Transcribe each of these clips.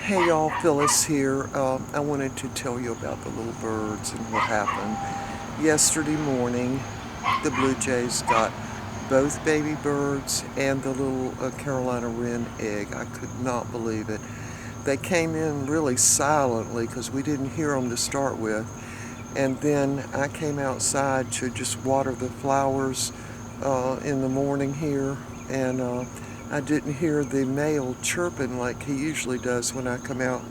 Hey y'all, Phyllis here. I wanted to tell you about the little birds and what happened. Yesterday morning, the Blue Jays got both baby birds and the little Carolina Wren egg. I could not believe it. They came in really silently because we didn't hear them to start with. And then I came outside to just water the flowers in the morning here. And I didn't hear the male chirping like he usually does when I come out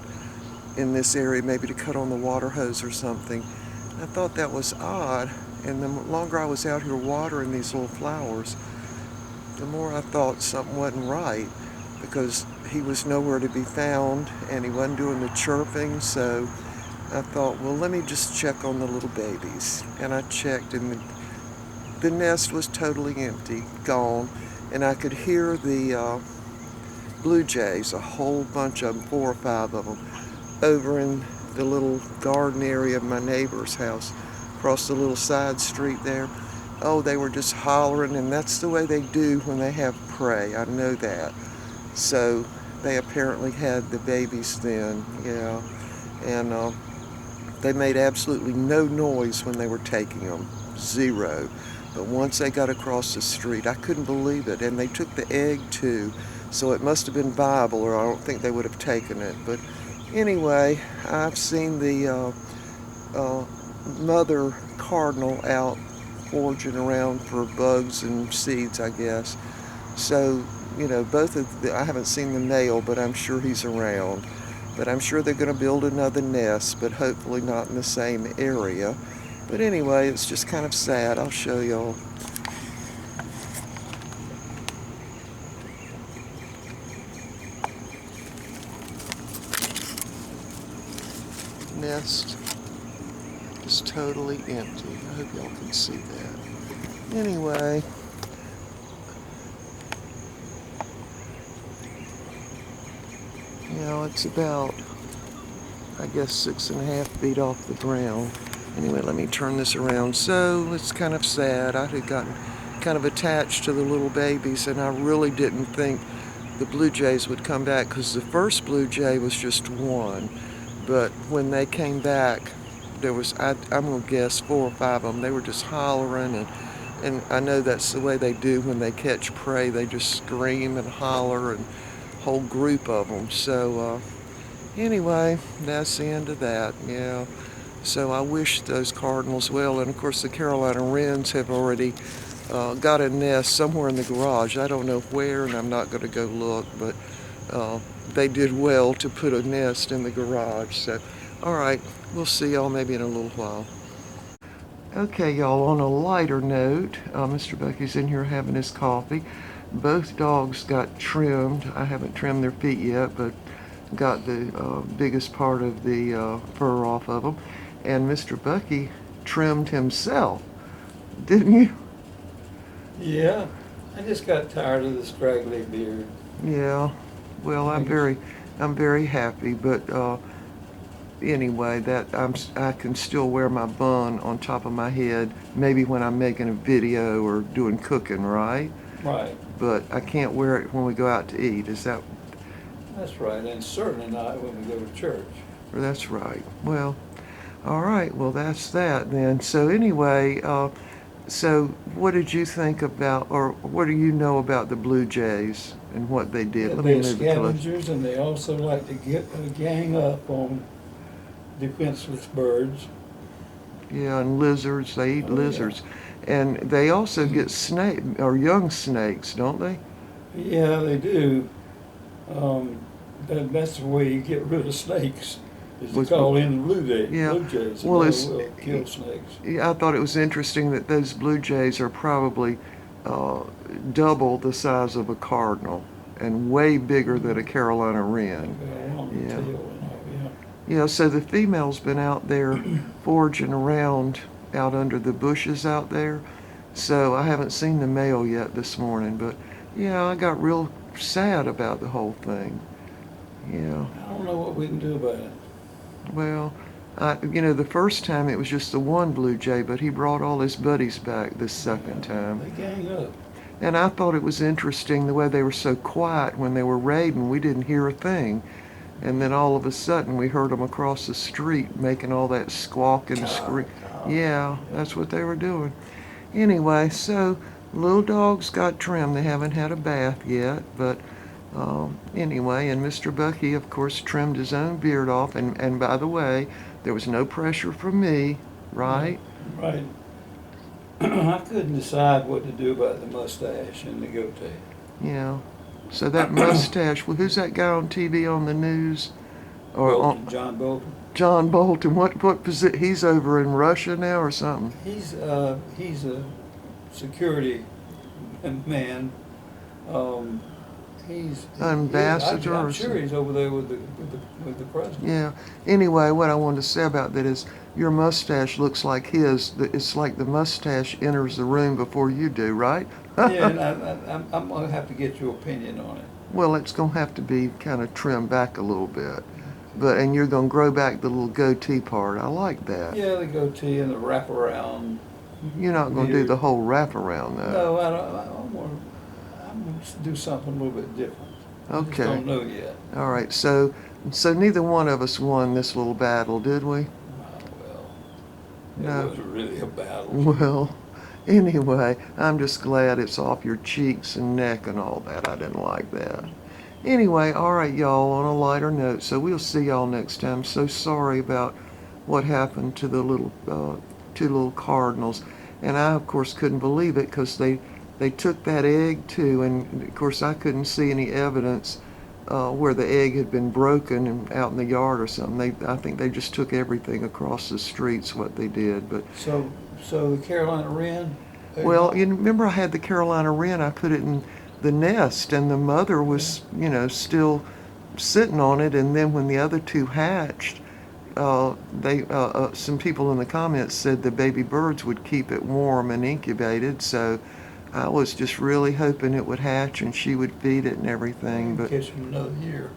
in this area, maybe to cut on the water hose or something. I thought that was odd, and the longer I was out here watering these little flowers, the more I thought something wasn't right because he was nowhere to be found and he wasn't doing the chirping. So I thought, well, let me just check on the little babies. And I checked, and the nest was totally empty, gone, and I could hear the blue jays, a whole bunch of them, 4 or 5 of them, over in the little garden area of my neighbor's house, across the little side street there. Oh, they were just hollering, and that's the way they do when they have prey. I know that. So they apparently had the babies then, yeah. And they made absolutely no noise when they were taking them, zero. But once they got across the street, I couldn't believe it. And they took the egg too, so it must have been viable, or I don't think they would have taken it. But anyway, I've seen the mother cardinal out foraging around for bugs and seeds, I guess. So, both of I haven't seen the male, but I'm sure he's around. But I'm sure they're going to build another nest, but hopefully not in the same area. But anyway, it's just kind of sad. I'll show y'all. Nest is totally empty. I hope y'all can see that. Anyway, it's about, I guess, 6.5 feet off the ground. Anyway, let me turn this around. So it's kind of sad. I had gotten kind of attached to the little babies, and I really didn't think the blue jays would come back because the first blue jay was just one. But when they came back, there was, I'm going to guess, 4 or 5 of them. They were just hollering, and I know that's the way they do when they catch prey. They just scream and holler, and whole group of them. So anyway, that's the end of that. Yeah. So I wish those Cardinals well, and of course the Carolina Wrens have already got a nest somewhere in the garage. I don't know where, and I'm not going to go look, but they did well to put a nest in the garage. So, all right, we'll see y'all maybe in a little while. Okay, y'all, on a lighter note, Mr. Bucky's in here having his coffee. Both dogs got trimmed. I haven't trimmed their feet yet, but got the biggest part of the fur off of them. And Mr. Bucky trimmed himself, didn't you? Yeah, I just got tired of the straggly beard. Yeah. Well, I'm very happy, but anyway, I can still wear my bun on top of my head, maybe when I'm making a video or doing cooking, right? Right, But I can't wear it when we go out to eat. Is that? that's right, and certainly not when we go to church. Or that's right. Well, all right. Well, that's that then. So anyway, so what did you think about, or what do you know about the Blue Jays and what they did? Yeah, Let me they're move it close. scavengers, and they also like to get a gang up on defenseless birds. Yeah, and lizards. They eat Oh, yeah. lizards, and they also get snake or young snakes, don't they? Yeah, they do. Um, that's the way you get rid of snakes, is to Was- call in the Yeah. blue jays, and Well, they it's will kill snakes. yeah, I thought it was interesting that those Blue Jays are probably uh, double the size of a cardinal and way bigger than a Carolina Wren. They've got a long Yeah. tail and all, yeah. Yeah, so the female's been out there foraging around out under the bushes out there. So I haven't seen the male yet this morning, but yeah, I got real sad about the whole thing. Yeah. I don't know what we can do about it. Well, the first time it was just the one Blue Jay, but he brought all his buddies back this second time. They gang up. And I thought it was interesting the way they were so quiet when they were raiding. We didn't hear a thing. And then all of a sudden we heard them across the street making all that squawk and scream. Yeah, that's what they were doing. Anyway, so little dogs got trimmed. They haven't had a bath yet, but anyway, and Mr. Bucky, of course, trimmed his own beard off. And by the way, there was no pressure from me, right? Right. I couldn't decide what to do about the mustache and the goatee. Yeah. So that mustache, well, who's that guy on TV on the news? Bolton, John Bolton. John Bolton. What position? He's over in Russia now or something? He's a security man. He's ambassador. I'm sure he's over there with the president. Yeah. Anyway, what I wanted to say about that is your mustache looks like his. It's like the mustache enters the room before you do, right? Yeah, and I'm gonna have to get your opinion on it. Well, it's gonna have to be kind of trimmed back a little bit, and you're gonna grow back the little goatee part. I like that. Yeah, the goatee and the wraparound. You're not gonna do the whole wraparound though. No, I don't. I'm gonna do something a little bit different. Okay. I just don't know yet. All right. So neither one of us won this little battle, did we? Well, it No. wasn't really a battle. Well, anyway, I'm just glad it's off your cheeks and neck and all that. I didn't like that. Anyway, all right, y'all, on a lighter note, so we'll see y'all next time. So sorry about what happened to the two little Cardinals. And I, of course, couldn't believe it because they took that egg, too. And, of course, I couldn't see any evidence where the egg had been broken and out in the yard or something. I think they just took everything across the streets, what they did. But So the Carolina Wren. well, you remember I had the Carolina Wren. I put it in the nest, and the mother was, still sitting on it. And then when the other two hatched, some people in the comments said the baby birds would keep it warm and incubated. So I was just really hoping it would hatch and she would feed it and everything. But catch them another year.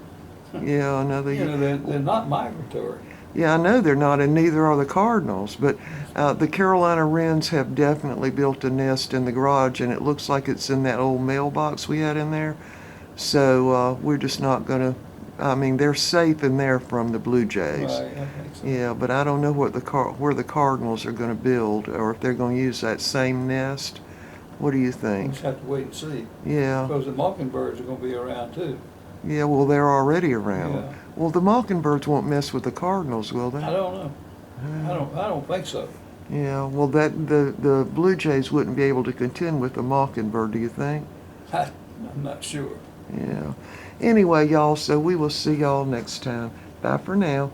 yeah, another year. They're not migratory. Yeah, I know they're not, and neither are the Cardinals. But the Carolina Wrens have definitely built a nest in the garage, and it looks like it's in that old mailbox we had in there. So we're just not going to. I mean, they're safe in there from the Blue Jays. Right, I think so. Yeah, but I don't know where the Cardinals are going to build, or if they're going to use that same nest. What do you We'll think? just have to wait and see. Yeah. Because the mockingbirds are going to be around too. Yeah, well, they're already around. Yeah. Well, the Mockingbirds won't mess with the Cardinals, will they? I don't know. I don't think so. Yeah, well, the Blue Jays wouldn't be able to contend with the Mockingbird, do you think? I'm not sure. Yeah. Anyway, y'all, so we will see y'all next time. Bye for now.